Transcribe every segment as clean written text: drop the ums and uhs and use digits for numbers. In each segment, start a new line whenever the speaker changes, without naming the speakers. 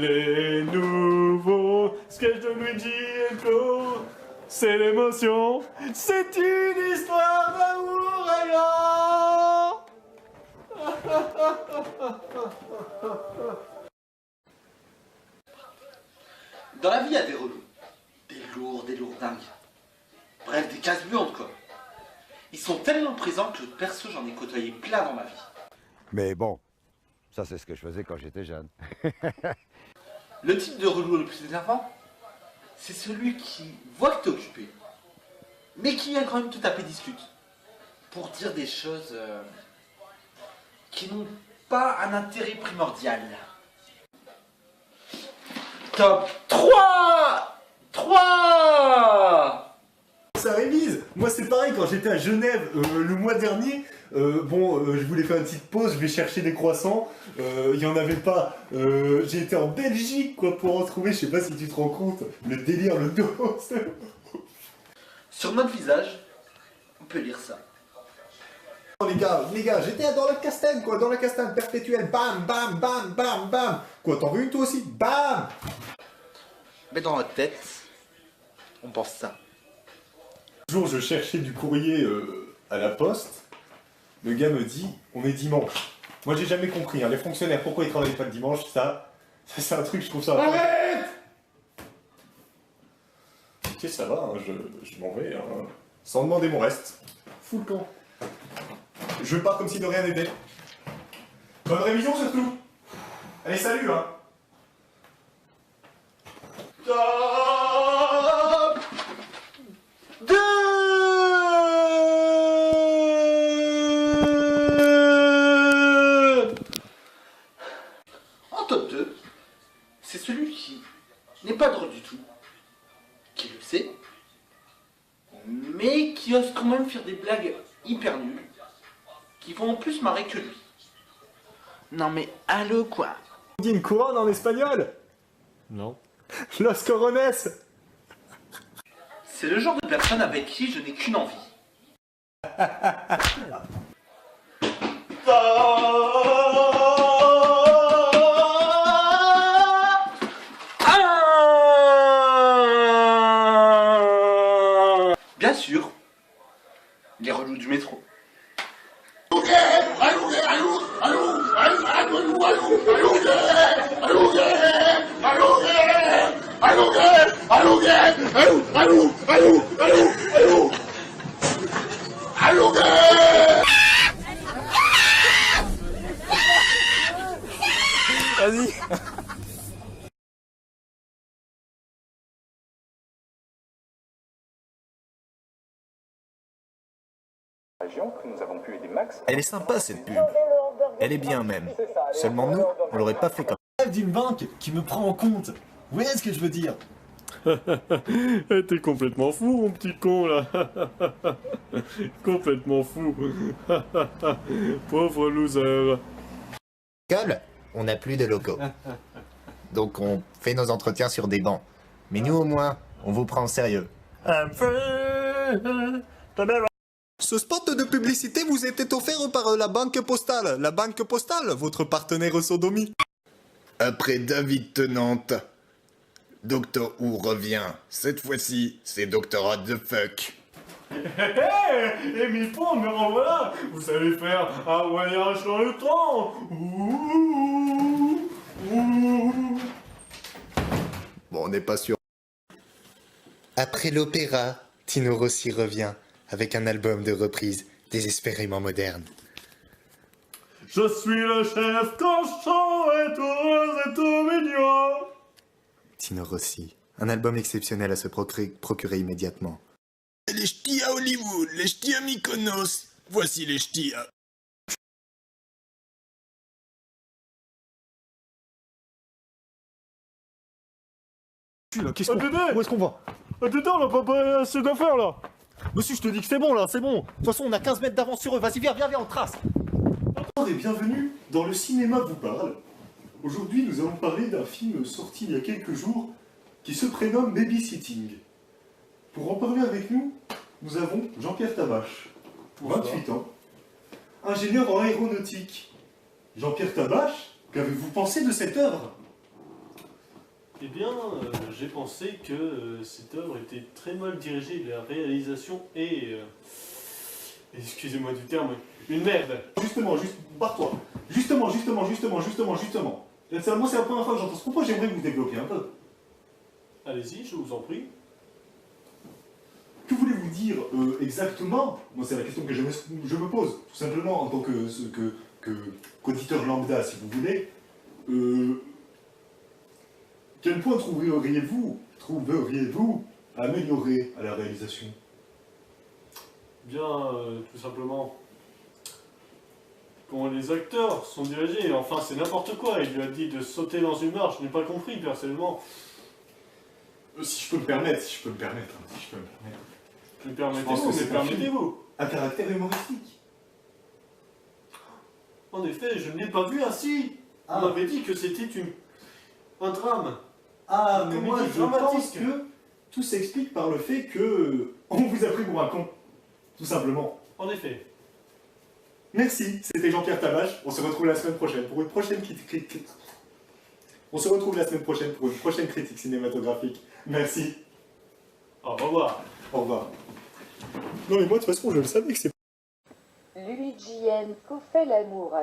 Les nouveaux sketchs de Luigi et Flo, c'est l'émotion, c'est une histoire d'amour ayant.
Dans la vie, il y a des relous. Des lourds dingues. Bref, des casse-burnes, quoi. Ils sont tellement présents que perso, j'en ai côtoyé plein dans ma vie.
Mais bon, ça c'est ce que je faisais quand j'étais jeune.
Le type de relou le plus énervant, c'est celui qui voit que t'es occupé, mais qui vient quand même te taper discute. Pour dire des choses qui n'ont pas un intérêt primordial. Top 3.
Ça révise. Moi c'est pareil quand j'étais à Genève le mois dernier. Je voulais faire une petite pause, je vais chercher des croissants. Il n'y en avait pas. J'ai été en Belgique quoi pour en trouver. Je sais pas si tu te rends compte. Le délire, le dos.
Sur notre visage, on peut lire ça.
Les gars, j'étais dans la castagne quoi, dans la castagne perpétuelle. Bam, bam, bam, bam, bam. Quoi, t'en veux une toi aussi? Bam.
Mais dans notre tête, on pense ça.
Un jour, je cherchais du courrier à la poste. Le gars me dit, on est dimanche. Moi, j'ai jamais compris, hein, les fonctionnaires, pourquoi ils travaillent pas le dimanche, ça c'est un truc, je trouve ça... Arrête. Ok, ça va, hein, je m'en vais, hein, sans demander mon reste. Fous le camp. Je pars comme si de rien n'était. Bonne révision, surtout. Allez, salut, hein. Top 2.
En top 2, c'est celui qui n'est pas drôle du tout, qui le sait, mais qui ose quand même faire des blagues hyper nulles, qui vont en plus marrer que lui. Non mais allô quoi.
On dit une couronne en espagnol? Non. Los Corones.
C'est le genre de personne avec qui je n'ai qu'une envie. Bien sûr, les relous du métro.
Vas-y.
Elle est sympa cette pub. Elle est bien même. Seulement nous, on l'aurait pas fait comme
D'une banque qui me prend en compte. Vous voyez ce que je veux dire? T'es complètement fou, mon petit con, là. Complètement fou. Pauvre loser.
l'école, on n'a plus de locaux. Donc on fait nos entretiens sur des bancs. Mais nous au moins, on vous prend au sérieux.
Ce spot de publicité vous était offert par la Banque Postale. La Banque Postale, votre partenaire sodomie.
Après David Tennant, Doctor Who revient. Cette fois-ci, c'est Doctor What the Fuck.
Et Mipon, me revoilà. Vous savez faire un voyage dans le temps. Ouh, ouh.
Bon, on n'est pas sûr. Après l'opéra, Tino Rossi revient avec un album de reprise désespérément moderne.
Je suis le chef cochon et tout mignon.
Tino Rossi, un album exceptionnel à se procurer immédiatement.
Les ch'tis à Hollywood, les ch'tis à Mykonos. Voici les ch'tis à...
Qu'est-ce qu'on... Où est-ce qu'on va? Attends, on n'a pas assez d'affaires là. Monsieur, je te dis que c'est bon là, c'est bon. De toute façon, on a 15 mètres d'avance sur eux. Vas-y, viens, on trace. Bonjour et bienvenue dans Le Cinéma vous parle. Aujourd'hui, nous allons parler d'un film sorti il y a quelques jours qui se prénomme Babysitting. Pour en parler avec nous, nous avons Jean-Pierre Tabache, 28 ans, ingénieur en aéronautique. Jean-Pierre Tabache, qu'avez-vous pensé de cette œuvre? Eh bien, j'ai pensé que cette œuvre était très mal dirigée, la réalisation est, excusez-moi du terme, une merde.
Justement, barre-toi. Justement. Moi, c'est la première fois que j'entends ce propos, j'aimerais que vous développiez un peu.
Allez-y, je vous en prie.
Que voulez-vous dire exactement? Moi, c'est la question que je me pose, tout simplement, en tant qu'auditeur lambda, si vous voulez. Quel point trouveriez-vous à améliorer à la réalisation?
Bien, tout simplement, comment les acteurs sont dirigés, enfin c'est n'importe quoi, il lui a dit de sauter dans une marche, je n'ai pas compris personnellement.
Si je peux me permettre.
Me
Je pense
permettez-vous,
que c'est
mais permettez-vous.
Un caractère humoristique.
En effet, je ne l'ai pas vu ainsi.
Ah.
On m'avait dit que c'était un drame.
Ah, mais
Comédie
moi je
dramatique.
pense que tout s'explique par le fait que on vous a pris pour un con. Tout simplement.
En effet.
Merci, c'était Jean-Pierre Tabache. On se retrouve la semaine prochaine pour une prochaine critique. On se retrouve la semaine prochaine pour une prochaine critique cinématographique. Merci.
Au revoir.
Au revoir. Non mais moi de toute façon je le savais que c'est...
Luigi Enco fait l'amour.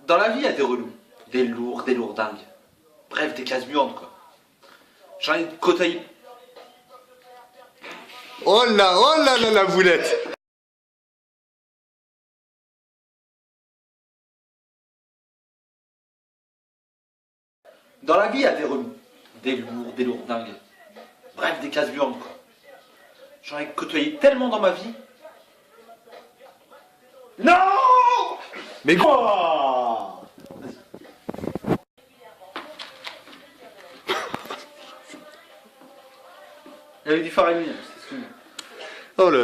Dans la vie, il y a des relous. Des lourdingues. Bref, des cases muantes, quoi. J'en ai côtoyé.
Oh là là, la boulette!
Dans la vie, il y a des relous. Des lourdingues. Bref, des cases muantes, quoi. J'en ai côtoyé tellement dans ma vie. Non!
Mais quoi?
Il y avait du Faramineux, c'est ce que...
Oh là.